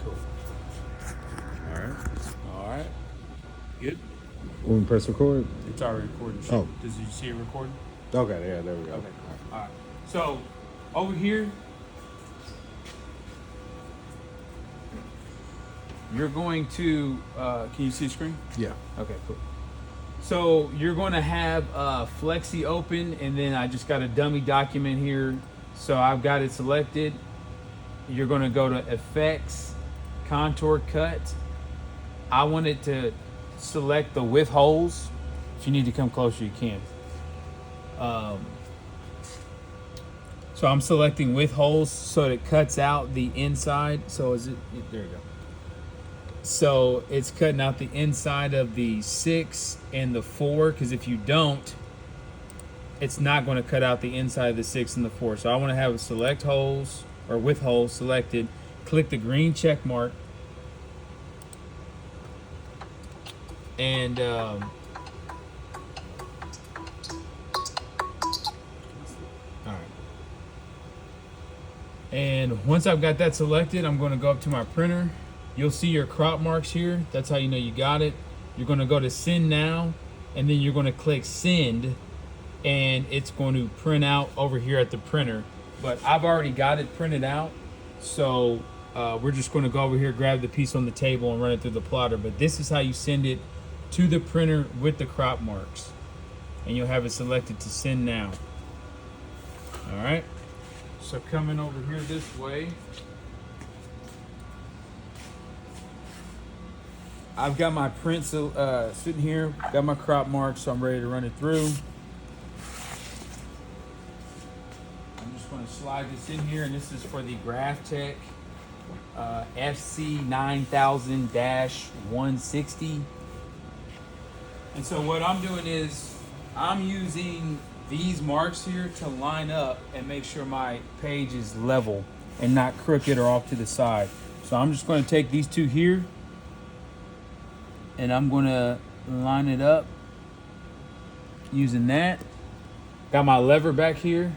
cool. All right. All right. Good. When we press record. It's already recording. Oh. Does you see it recording? Okay. Yeah. There we go. Okay. All right. So over here, you're going to. Can you see the screen? Yeah. Okay. Cool. So you're going to have Flexi open, and then I just got a dummy document here. So I've got it selected. You're going to go to Effects, Contour Cut. I want it to select the with holes. If you need to come closer, you can. So I'm selecting with holes so it cuts out the inside. So is it? There you go. So it's cutting out the inside of the 6 and the 4, because if you don't, it's not going to cut out the inside of the 6 and the 4. So I want to have a select holes or with holes selected. Click the green check mark. And all right. And once I've got that selected, I'm going to go up to my printer. You'll see your crop marks here. That's how you know you got it. You're going to go to send now, and then you're going to click send, and it's going to print out over here at the printer. But I've already got it printed out, so we're just going to go over here, grab the piece on the table, and run it through the plotter. But this is how you send it to the printer with the crop marks, and you'll have it selected to send now. All right. So coming over here this way, I've got my print sitting here, got my crop marks, so I'm ready to run it through. I'm just going to slide this in here, and this is for the Graphtech FC 9000-160. And so what I'm doing is I'm using these marks here to line up and make sure my page is level and not crooked or off to the side. So I'm just going to take these two here, and I'm going to line it up using that. Got my lever back here.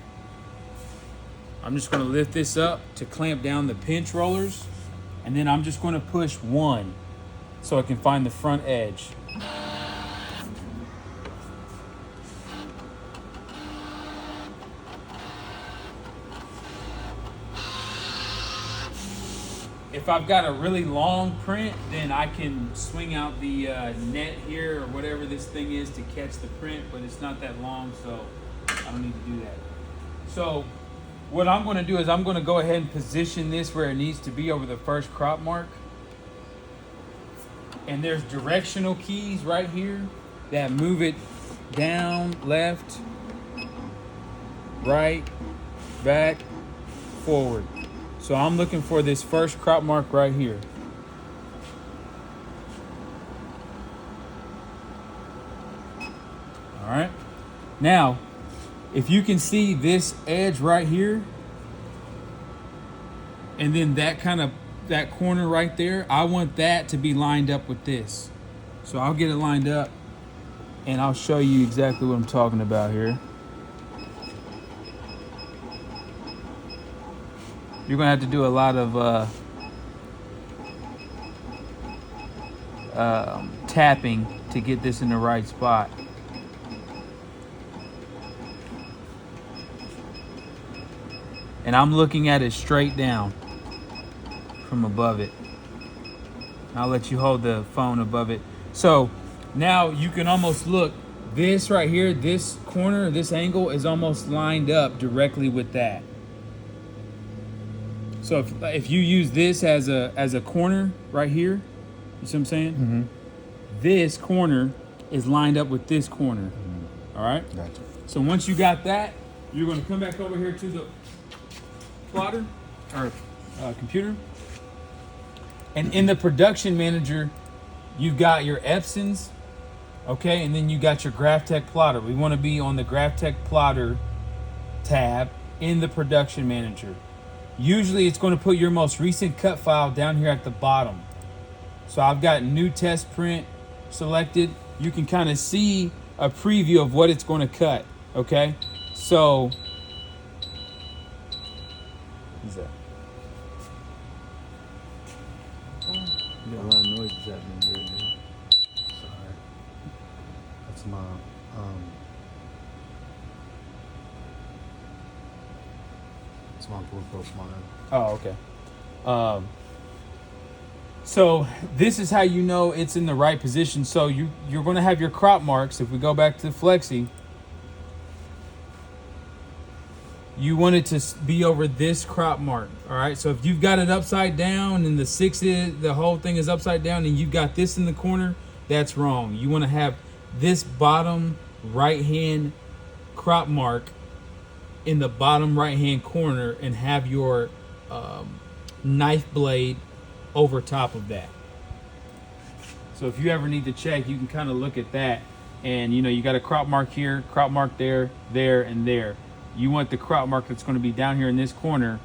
I'm just going to lift this up to clamp down the pinch rollers, and then I'm just going to push 1 so I can find the front edge. If I've got a really long print, then I can swing out the net here or whatever this thing is to catch the print, but it's not that long, so I don't need to do that. So what I'm going to do is I'm going to go ahead and position this where it needs to be over the first crop mark. And there's directional keys right here that move it down, left, right, back, forward. So I'm looking for this first crop mark right here. All right. Now, if you can see this edge right here, and then that corner right there, I want that to be lined up with this. So I'll get it lined up, and I'll show you exactly what I'm talking about here. You're gonna have to do a lot of tapping to get this in the right spot. And I'm looking at it straight down from above it. I'll let you hold the phone above it. So now you can almost look, this right here, this corner, this angle is almost lined up directly with that. So if you use this as a corner right here, you see what I'm saying? Mm-hmm. This corner is lined up with this corner. Mm-hmm. All right? Gotcha. So once you got that, you're going to come back over here to the plotter or computer. And in the production manager, you've got your Epsons, okay? And then you got your Graphtech plotter. We want to be on the Graphtech plotter tab in the production manager. Usually it's going to put your most recent cut file down here at the bottom. So I've got new test print selected. You can kind of see a preview of what it's going to cut, okay? So, what is that? You got a lot of noises happening there, dude. Sorry. That's my it's my glucose monitor. Oh, okay. So this is how you know it's in the right position. So you're going to have your crop marks. If we go back to Flexi, you want it to be over this crop mark. All right. So if you've got it upside down and the whole thing is upside down and you've got this in the corner, that's wrong. You want to have this bottom right hand crop mark in the bottom right hand corner and have your knife blade over top of that. So if you ever need to check, you can kind of look at that, and you got a crop mark here, crop mark there, there, and there. You want the crop mark that's going to be down here in this corner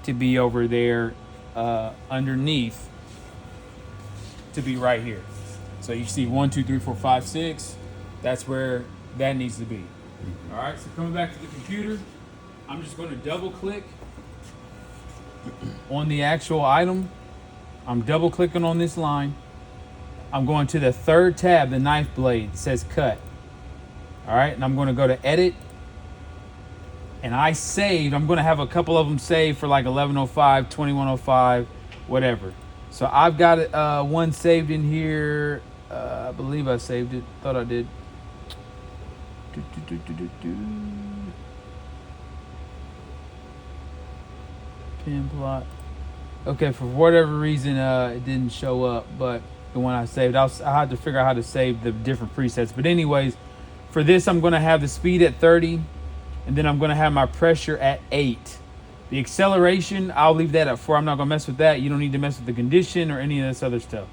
to be over there underneath, to be right here. So you see 1, 2, 3, 4, 5, 6. That's where that needs to be. All right. So coming back to the computer, I'm just going to double click on the actual item. I'm double clicking on this line. I'm going to the third tab, the knife blade. It says cut. All right, and I'm going to go to edit. And I saved. I'm going to have a couple of them saved for like 1105, 2105, whatever. So I've got one saved in here. I believe I saved it. Thought I did. Pin plot. Okay, for whatever reason, it didn't show up, but the one I saved, I had to figure out how to save the different presets. But anyways, for this, I'm going to have the speed at 30, and then I'm going to have my pressure at 8. The acceleration, I'll leave that at 4. I'm not going to mess with that. You don't need to mess with the condition or any of this other stuff.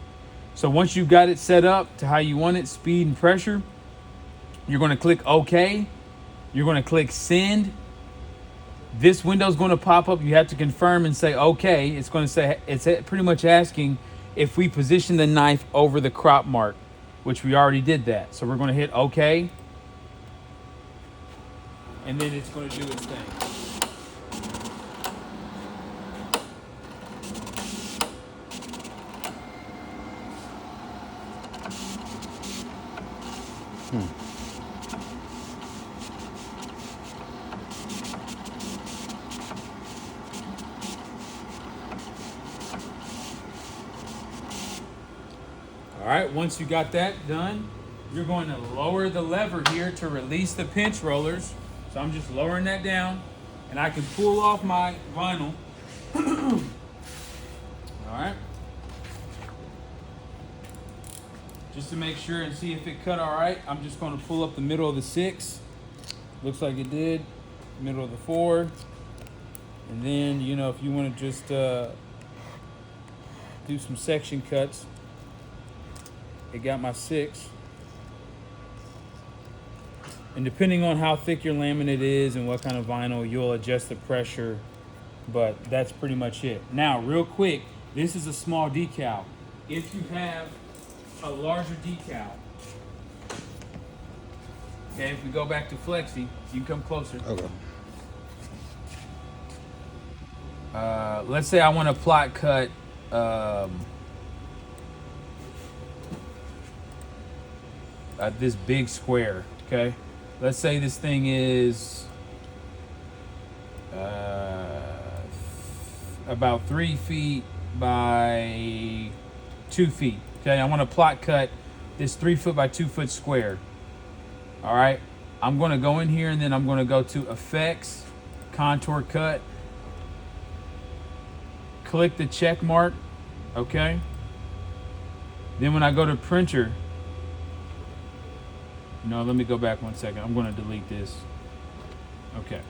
So once you've got it set up to how you want it, speed and pressure, you're going to click OK. You're going to click Send. This window is going to pop up. You have to confirm and say OK. It's going to say, it's pretty much asking if we position the knife over the crop mark, which we already did that. So we're going to hit OK. And then it's going to do its thing. All right, once you got that done, you're going to lower the lever here to release the pinch rollers. So I'm just lowering that down, and I can pull off my vinyl. All right. Just to make sure and see if it cut all right, I'm just going to pull up the middle of the 6. Looks like it did. Middle of the 4. And then, if you want to just do some section cuts, it got my 6. And depending on how thick your laminate is and what kind of vinyl, you'll adjust the pressure. But that's pretty much it. Now, real quick, this is a small decal. If you have a larger decal, okay, if we go back to Flexi, you can come closer. Okay. Let's say I want to plot cut this big square, okay? Let's say this thing is about 3 feet by 2 feet, okay? I want to plot cut this 3 foot by 2 foot square. All right, I'm going to go in here and then I'm going to go to Effects, Contour Cut. Click the check mark, okay? Then when I go to Printer, let me go back 1 second. I'm going to delete this. Okay.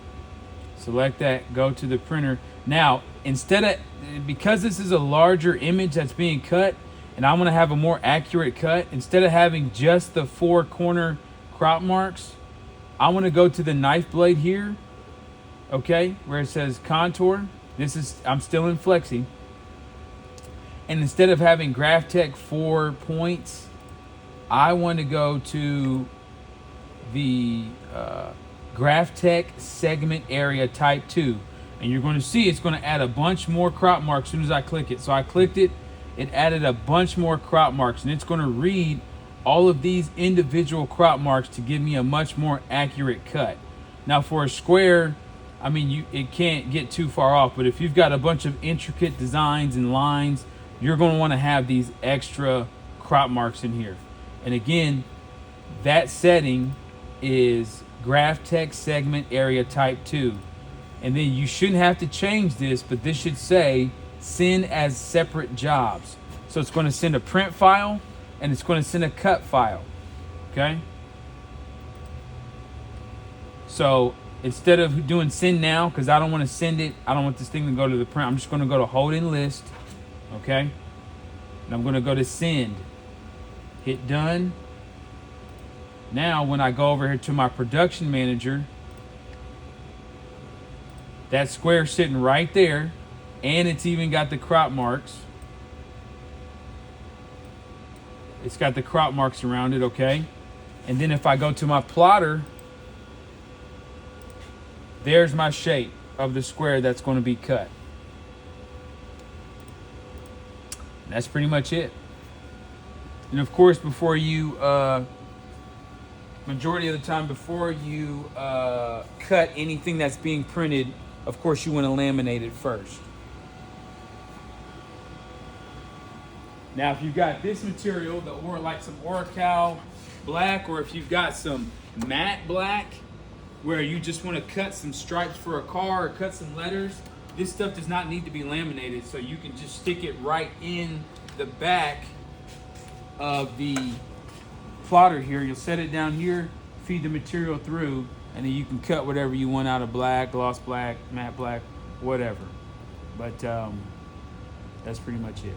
Select that, go to the printer. Now, because this is a larger image that's being cut, and I'm going to have a more accurate cut, instead of having just the 4 corner crop marks, I want to go to the knife blade here, okay, where it says contour. I'm still in Flexi. And instead of having Graphtech 4 points, I want to go to the Graphtech segment area type 2. And you're going to see it's going to add a bunch more crop marks as soon as I click it. So I clicked it, it added a bunch more crop marks, and it's going to read all of these individual crop marks to give me a much more accurate cut. Now for a square, I mean, it can't get too far off, but if you've got a bunch of intricate designs and lines, you're going to want to have these extra crop marks in here. And again, that setting is Graphtech segment area type 2. And then you shouldn't have to change this, but this should say send as separate jobs. So it's going to send a print file and it's going to send a cut file. Okay? So instead of doing send now, because I don't want to send it, I don't want this thing to go to the print, I'm just going to go to hold in list. Okay? And I'm going to go to send. Hit done. Now when I go over here to my production manager, that square sitting right there, and it's even got the crop marks. It's got the crop marks around it, okay? And then if I go to my plotter, there's my shape of the square that's going to be cut. And that's pretty much it. And of course, before you, majority of the time, before you cut anything that's being printed, of course, you want to laminate it first. Now, if you've got this material, or like some Oracal black, or if you've got some matte black, where you just want to cut some stripes for a car or cut some letters, this stuff does not need to be laminated, so you can just stick it right in the back of the plotter here. You'll set it down here, feed the material through, and then you can cut whatever you want out of black, gloss black, matte black, whatever. But that's pretty much it.